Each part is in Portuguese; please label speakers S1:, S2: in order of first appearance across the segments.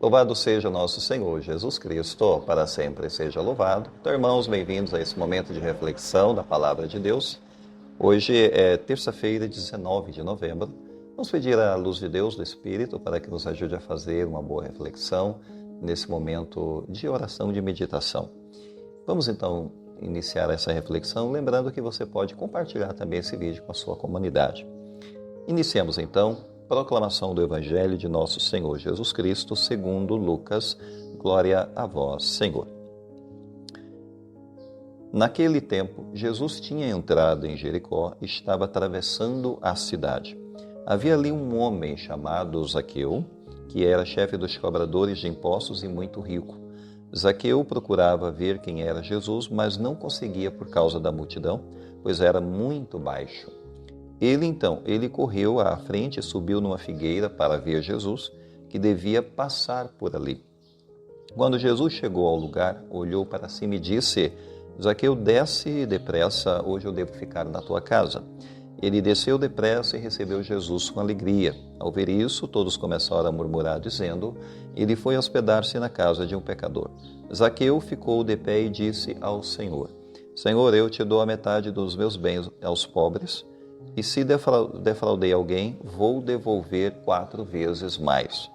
S1: Louvado seja nosso Senhor Jesus Cristo, para sempre seja louvado. Então, irmãos, bem-vindos a esse momento de reflexão da Palavra de Deus. Hoje é terça-feira, 19 de novembro. Vamos pedir a luz de Deus, do Espírito, para que nos ajude a fazer uma boa reflexão nesse momento de oração, de meditação. Vamos então iniciar essa reflexão, lembrando que você pode compartilhar também esse vídeo com a sua comunidade. Iniciemos então. Proclamação do Evangelho de nosso Senhor Jesus Cristo, segundo Lucas. Glória a vós, Senhor. Naquele tempo, Jesus tinha entrado em Jericó e estava atravessando a cidade. Havia ali um homem chamado Zaqueu, que era chefe dos cobradores de impostos e muito rico. Zaqueu procurava ver quem era Jesus, mas não conseguia por causa da multidão, pois era muito baixo. Ele correu à frente e subiu numa figueira para ver Jesus, que devia passar por ali. Quando Jesus chegou ao lugar, olhou para cima e disse: Zaqueu, desce depressa, hoje eu devo ficar na tua casa. Ele desceu depressa e recebeu Jesus com alegria. Ao ver isso, todos começaram a murmurar, dizendo: ele foi hospedar-se na casa de um pecador. Zaqueu ficou de pé e disse ao Senhor: Senhor, eu te dou a metade dos meus bens aos pobres, e se defraudei alguém, vou devolver 4 vezes mais.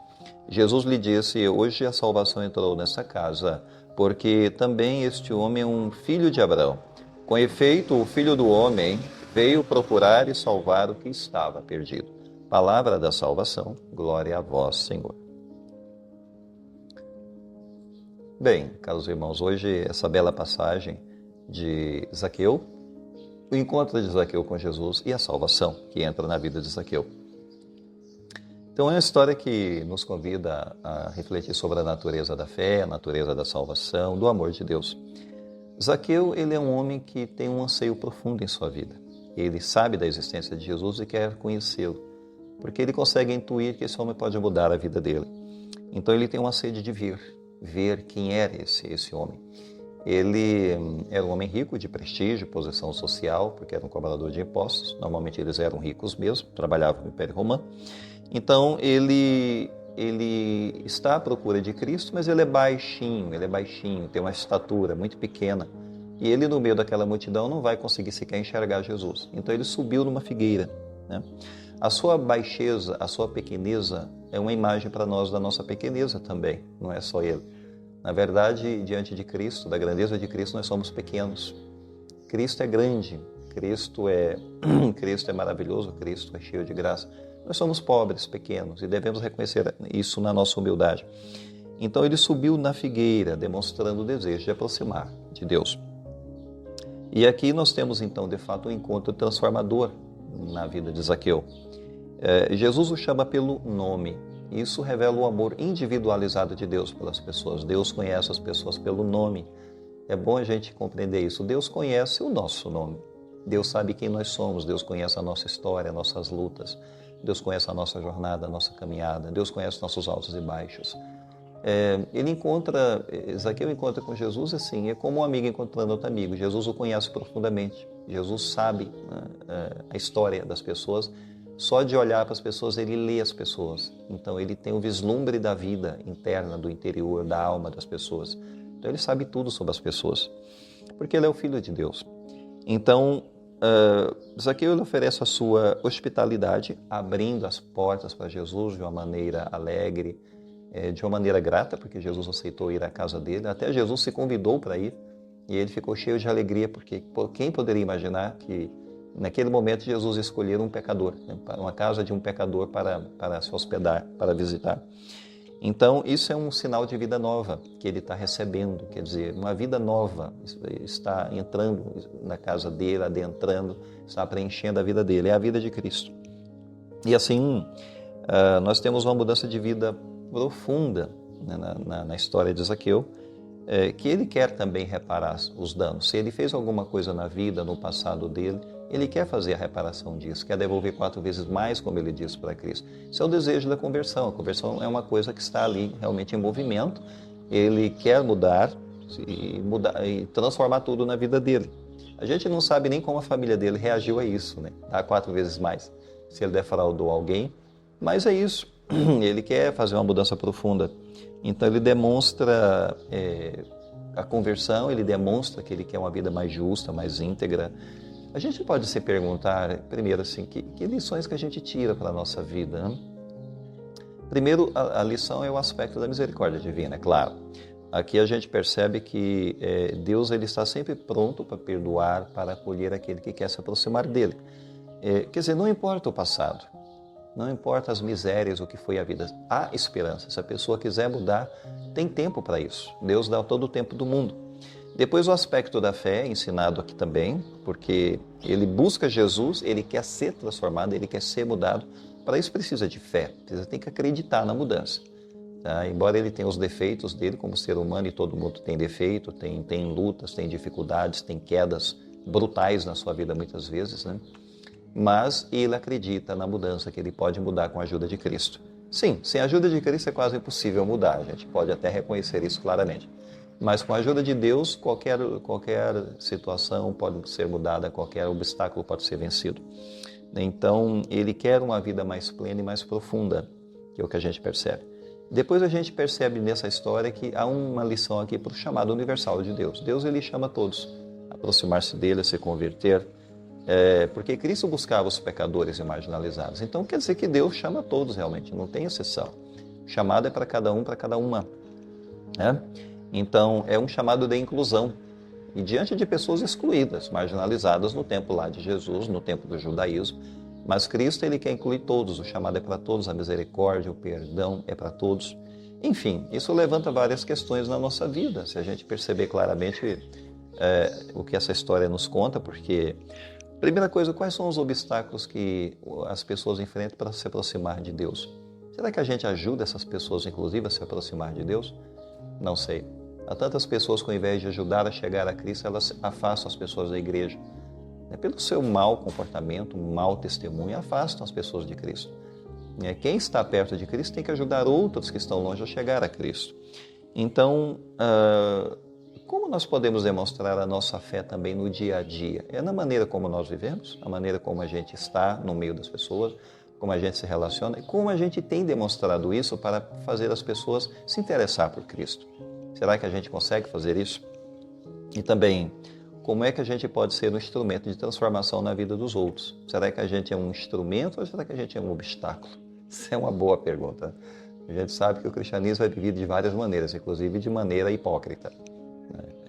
S1: Jesus lhe disse: hoje a salvação entrou nessa casa, porque também este homem é um filho de Abraão. Com efeito, o Filho do Homem veio procurar e salvar o que estava perdido. Palavra da salvação, glória a vós, Senhor. Bem, caros irmãos, hoje essa bela passagem de Zaqueu, o encontro de Zaqueu com Jesus e a salvação que entra na vida de Zaqueu. Então é uma história que nos convida a refletir sobre a natureza da fé, a natureza da salvação, do amor de Deus. Zaqueu, ele é um homem que tem um anseio profundo em sua vida. Ele sabe da existência de Jesus e quer conhecê-lo, porque ele consegue intuir que esse homem pode mudar a vida dele. Então ele tem uma sede de ver quem era esse homem. Ele era um homem rico, de prestígio, posição social, porque era um cobrador de impostos. Normalmente eles eram ricos mesmo, trabalhavam no Império Romano. Então ele está à procura de Cristo, mas ele é baixinho, tem uma estatura muito pequena. E ele, no meio daquela multidão, não vai conseguir sequer enxergar Jesus. Então ele subiu numa figueira, né? A sua baixeza, a sua pequeneza é uma imagem para nós da nossa pequeneza também, não é só ele. Na verdade, diante de Cristo, da grandeza de Cristo, nós somos pequenos. Cristo é grande, Cristo é maravilhoso, Cristo é cheio de graça. Nós somos pobres, pequenos, e devemos reconhecer isso na nossa humildade. Então ele subiu na figueira, demonstrando o desejo de aproximar de Deus. E aqui nós temos então, de fato, um encontro transformador na vida de Zaqueu. Jesus o chama pelo nome. Isso revela o amor individualizado de Deus pelas pessoas. Deus conhece as pessoas pelo nome. É bom a gente compreender isso. Deus conhece o nosso nome. Deus sabe quem nós somos. Deus conhece a nossa história, nossas lutas. Deus conhece a nossa jornada, a nossa caminhada. Deus conhece nossos altos e baixos. Zaqueu encontra com Jesus assim, é como um amigo encontrando outro amigo. Jesus o conhece profundamente. Jesus sabe a história das pessoas. Só de olhar para as pessoas, ele lê as pessoas. Então, ele tem um vislumbre da vida interna, do interior, da alma das pessoas. Então, ele sabe tudo sobre as pessoas, porque ele é o Filho de Deus. Então, Zaqueu oferece a sua hospitalidade, abrindo as portas para Jesus de uma maneira alegre, de uma maneira grata, porque Jesus aceitou ir à casa dele. Até Jesus se convidou para ir, e ele ficou cheio de alegria, porque quem poderia imaginar que naquele momento, Jesus escolheu um pecador, uma casa de um pecador para se hospedar, para visitar. Então, isso é um sinal de vida nova que ele está recebendo, quer dizer, uma vida nova está entrando na casa dele, adentrando, está preenchendo a vida dele, é a vida de Cristo. E assim, nós temos uma mudança de vida profunda, né, na história de Zaqueu, que ele quer também reparar os danos. Se ele fez alguma coisa na vida, no passado dele, ele quer fazer a reparação disso, quer devolver 4 vezes mais, como ele disse para Cristo. Isso é o desejo da conversão. A conversão é uma coisa que está ali realmente em movimento. Ele quer mudar e transformar tudo na vida dele. A gente não sabe nem como a família dele reagiu a isso, né? Dar 4 vezes mais, se ele defraudou alguém. Mas é isso. ele quer fazer uma mudança profunda. Então ele demonstra a conversão, ele demonstra que ele quer uma vida mais justa, mais íntegra. A gente pode se perguntar, primeiro assim, que lições que a gente tira para a nossa vida, né? Primeiro, a lição é o aspecto da misericórdia divina, é claro. Aqui a gente percebe que Deus ele está sempre pronto para perdoar, para acolher aquele que quer se aproximar dele. Quer dizer, não importa o passado, não importa as misérias, o que foi a vida, há esperança. Se a pessoa quiser mudar, tem tempo para isso. Deus dá todo o tempo do mundo. Depois o aspecto da fé, ensinado aqui também, porque ele busca Jesus, ele quer ser transformado, ele quer ser mudado. Para isso precisa de fé, tem que acreditar na mudança. Tá? Embora ele tenha os defeitos dele como ser humano, e todo mundo tem defeito, tem lutas, tem dificuldades, tem quedas brutais na sua vida muitas vezes, né? Mas ele acredita na mudança, que ele pode mudar com a ajuda de Cristo. Sim, sem a ajuda de Cristo é quase impossível mudar, a gente pode até reconhecer isso claramente. Mas com a ajuda de Deus, qualquer situação pode ser mudada, qualquer obstáculo pode ser vencido. Então, ele quer uma vida mais plena e mais profunda, que é o que a gente percebe. Depois a gente percebe nessa história que há uma lição aqui para o chamado universal de Deus. Deus ele chama todos a aproximar-se dele, a se converter, porque Cristo buscava os pecadores e marginalizados. Então quer dizer que Deus chama todos realmente, não tem exceção. O chamado é para cada um, para cada uma. Né? Então é um chamado de inclusão. E diante de pessoas excluídas, marginalizadas no tempo lá de Jesus, no tempo do judaísmo, mas Cristo ele quer incluir todos, o chamado é para todos, a misericórdia, o perdão é para todos. Enfim, isso levanta várias questões na nossa vida, se a gente perceber claramente o que essa história nos conta, porque, primeira coisa, quais são os obstáculos que as pessoas enfrentam para se aproximar de Deus? Será que a gente ajuda essas pessoas, inclusive, a se aproximar de Deus? Não sei. Há tantas pessoas que, ao invés de ajudar a chegar a Cristo, elas afastam as pessoas da igreja. Pelo seu mau comportamento, mau testemunho, afastam as pessoas de Cristo. Quem está perto de Cristo tem que ajudar outros que estão longe a chegar a Cristo. Então, como nós podemos demonstrar a nossa fé também no dia a dia? É na maneira como nós vivemos, a maneira como a gente está no meio das pessoas, como a gente se relaciona e como a gente tem demonstrado isso para fazer as pessoas se interessar por Cristo. Será que a gente consegue fazer isso? E também, como é que a gente pode ser um instrumento de transformação na vida dos outros? Será que a gente é um instrumento ou será que a gente é um obstáculo? Isso é uma boa pergunta. A gente sabe que o cristianismo é vivido de várias maneiras, inclusive de maneira hipócrita.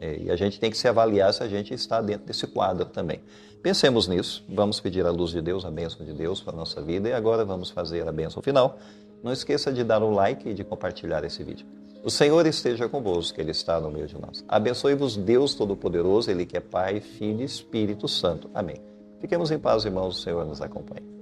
S1: E a gente tem que se avaliar se a gente está dentro desse quadro também. Pensemos nisso, vamos pedir a luz de Deus, a bênção de Deus para a nossa vida e agora vamos fazer a bênção final. Não esqueça de dar um like e de compartilhar esse vídeo. O Senhor esteja convosco, que Ele está no meio de nós. Abençoe-vos Deus Todo-Poderoso, Ele que é Pai, Filho e Espírito Santo. Amém. Fiquemos em paz, irmãos, o Senhor nos acompanhe.